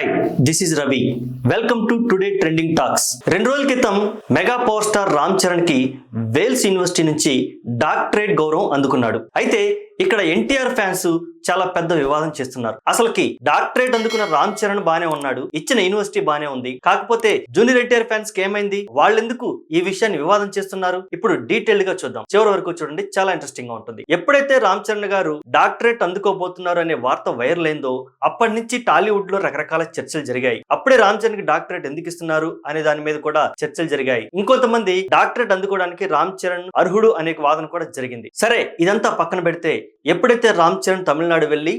Hi this is Ravi. Welcome to today trending talks. 2 రోజుల క్రితం mega power star Ram Charan కి Wales university నుంచి doctorate గౌరవం అందుకున్నాడు. అయితే ఇక్కడ ఎన్టీఆర్ ఫ్యాన్స్ చాలా పెద్ద వివాదం చేస్తున్నారు. అసలుకి డాక్టరేట్ అందుకున్న రామ్ చరణ్ బానే ఉన్నాడు, ఇచ్చిన యూనివర్సిటీ బానే ఉంది, కాకపోతే జూనియర్ ఎన్టీఆర్ ఫ్యాన్స్ కి ఏమైంది, వాళ్ళెందుకు ఈ విషయాన్ని వివాదం చేస్తున్నారు? ఇప్పుడు డీటెయిల్డ్ గా చూద్దాం. చివరి వరకు చూడండి, చాలా ఇంట్రెస్టింగ్ గా ఉంటుంది. ఎప్పుడైతే రామ్ చరణ్ గారు డాక్టరేట్ అందుకోబోతున్నారు అనే వార్త వైరల్ అయిందో అప్పటి నుంచి టాలీవుడ్ లో రకరకాల చర్చలు జరిగాయి. అప్పుడే రామ్ చరణ్ కి డాక్టరేట్ ఎందుకు ఇస్తున్నారు అనే దాని మీద కూడా చర్చలు జరిగాయి. ఇంకొంతమంది డాక్టరేట్ అందుకోవడానికి రామ్ చరణ్ అర్హుడు అనే వాదన కూడా జరిగింది. సరే, ఇదంతా పక్కన పెడితే ఎప్పుడైతే రామ్ చరణ్ తమిళనాడు వెళ్లి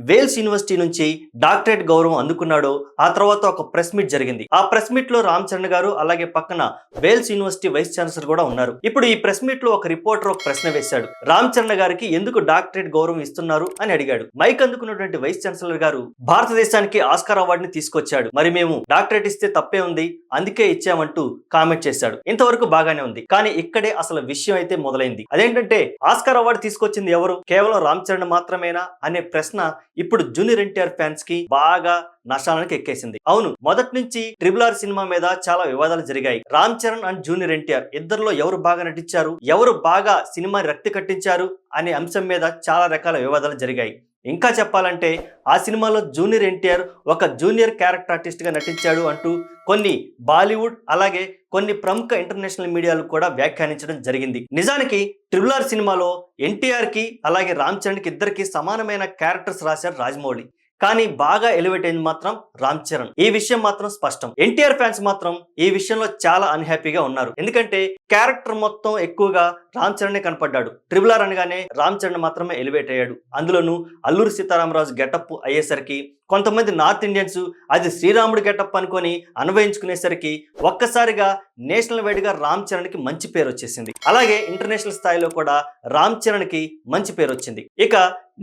వేల్స్ యూనివర్సిటీ నుంచి డాక్టరేట్ గౌరవం అందుకున్నాడో ఆ తర్వాత ఒక ప్రెస్ మీట్ జరిగింది. ఆ ప్రెస్ మీట్ లో రామ్ చరణ్ గారు అలాగే పక్కన వేల్స్ యూనివర్సిటీ వైస్ ఛాన్సలర్ కూడా ఉన్నారు. ఇప్పుడు ఈ ప్రెస్ మీట్ లో ఒక రిపోర్టర్ ఒక ప్రశ్న వేశాడు. రామ్ చరణ్ గారికి ఎందుకు డాక్టరేట్ గౌరవం ఇస్తున్నారు అని అడిగాడు. మైక్ అందుకున్నటువంటి వైస్ ఛాన్సలర్ గారు భారతదేశానికి ఆస్కార్ అవార్డుని తీసుకొచ్చాడు, మరి మేము డాక్టరేట్ ఇస్తే తప్పే ఉంది, అందుకే ఇచ్చామంటూ కామెంట్ చేశాడు. ఇంతవరకు బాగానే ఉంది, కానీ ఇక్కడే అసలు విషయం అయితే మొదలైంది. అదేంటంటే ఆస్కార్ అవార్డు తీసుకొచ్చింది ఎవరు, కేవలం రామ్ చరణ్ మాత్రమేనా అనే ప్రశ్న ఇప్పుడు జూనియర్ ఎన్టీఆర్ ఫ్యాన్స్ కి బాగా నష్టానికి ఎక్కేసింది. అవును, మొదటి నుంచి RRR సినిమా మీద చాలా వివాదాలు జరిగాయి. రామ్ చరణ్ అండ్ జూనియర్ ఎన్టీఆర్ ఇద్దరిలో ఎవరు బాగా నటించారు, ఎవరు బాగా సినిమాని రక్తి కట్టించారు అనే అంశం మీద చాలా రకాల వివాదాలు జరిగాయి. ఇంకా చెప్పాలంటే ఆ సినిమాలో జూనియర్ ఎన్టీఆర్ ఒక జూనియర్ క్యారెక్టర్ ఆర్టిస్ట్ గా నటించాడు అంటూ కొన్ని బాలీవుడ్ అలాగే కొన్ని ప్రముఖ ఇంటర్నేషనల్ మీడియాలు కూడా వ్యాఖ్యానించడం జరిగింది. నిజానికి RRR సినిమాలో ఎన్టీఆర్ కి అలాగే రామ్ చరణ్ కి ఇద్దరికి సమానమైన క్యారెక్టర్స్ రాశారు రాజమౌళి, కానీ బాగా ఎలివేట్ అయింది మాత్రం రామ్ చరణ్. ఈ విషయం మాత్రం స్పష్టం. ఎన్టీఆర్ ఫ్యాన్స్ మాత్రం ఈ విషయంలో చాలా అన్హ్యాపీగా ఉన్నారు. ఎందుకంటే క్యారెక్టర్ మొత్తం ఎక్కువగా రామ్ చరణ్ కనపడ్డాడు. RRR అనగానే రామ్ చరణ్ మాత్రమే ఎలివేట్ అయ్యాడు. అందులోనూ అల్లూరి సీతారామరాజు గెటప్ అయ్యేసరికి కొంతమంది నార్త్ ఇండియన్స్ అది శ్రీరాముడు గెటప్ అనుకొని అన్వయించుకునేసరికి ఒక్కసారిగా నేషనల్ వైడ్ గా రామ్ చరణ్ కి మంచి పేరు వచ్చేసింది. అలాగే ఇంటర్నేషనల్ స్థాయిలో కూడా రామ్ చరణ్ కి మంచి పేరు వచ్చింది. ఇక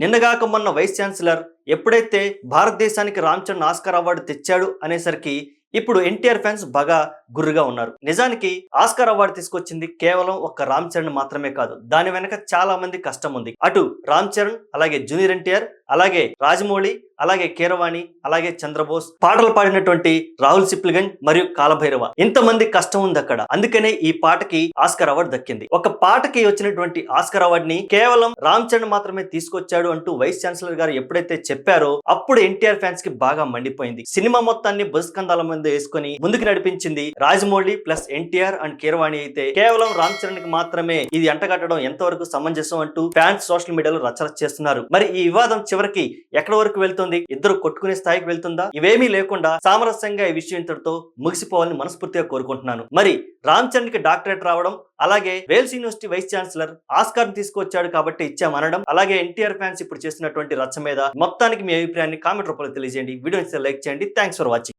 నిన్నగాక మొన్న వైస్ ఛాన్సలర్ ఎప్పుడైతే భారతదేశానికి రామ్ చరణ్ ఆస్కార్ అవార్డు తెచ్చాడు అనేసరికి ఇప్పుడు ఎన్టీఆర్ ఫ్యాన్స్ బాగా గుర్రుగా ఉన్నారు. నిజానికి ఆస్కార్ అవార్డు తీసుకొచ్చింది కేవలం ఒక్క రామ్ చరణ్ మాత్రమే కాదు, దాని వెనక చాలా మంది కష్టం ఉంది. అటు రామ్ చరణ్ అలాగే జూనియర్ ఎన్టీఆర్ అలాగే రాజమౌళి అలాగే కీరవాణి అలాగే చంద్రబోస్, పాటలు పాడినటువంటి రాహుల్ సిప్లిగంజ్ మరియు కాలభైరవ, ఇంతమంది కష్టం ఉంది అక్కడ. అందుకనే ఈ పాటకి ఆస్కార్ అవార్డు దక్కింది. ఒక పాటకి వచ్చినటువంటి ఆస్కార్ అవార్డుని కేవలం రామ్ చరణ్ మాత్రమే తీసుకొచ్చాడు అంటూ వైస్ ఛాన్సలర్ గారు ఎప్పుడైతే చెప్పారో అప్పుడు ఎన్టీఆర్ ఫ్యాన్స్ కి బాగా మండిపోయింది. సినిమా మొత్తాన్ని బుస్కందాల మీద వేసుకొని ముందుకు నడిపించింది రాజమౌళి ప్లస్ ఎన్టీఆర్ అండ్ కీరవాణి అయితే కేవలం రామ్ చరణ్ కి మాత్రమే ఇది ఎంటగట్టడం ఎంతవరకు సమంజసం అంటూ ఫ్యాన్స్ సోషల్ మీడియాలో రచ్చరచ్చ చేస్తున్నారు. మరి ఈ వివాదం చివరికి ఎక్కడి వరకు వెళ్తుంది? ఇద్దరు కొట్టుకునే స్థాయికి వెళ్తుందా? ఇవేమీ లేకుండా సామరస్యంగా ఈ విషయం ఇంతటితో ముగిసిపోవాలని మనస్ఫూర్తిగా కోరుకుంటున్నాను. మరి రామ్ చరణ్ కి డాక్టరేట్ రావడం అలాగే Wales university vice chancellor Oscar తీసుకొచ్చాడు కాబట్టి ఇచ్చామనడం అలాగే ఎన్టీఆర్ ఫ్యాన్స్ ఇప్పుడు చేస్తున్నటువంటి రచ్చ మీద మొత్తానికి మీ అభిప్రాయాన్ని కామెంట్ రూపంలో తెలియజేయండి. వీడియో లైక్ చేయండి. Thanks for watching.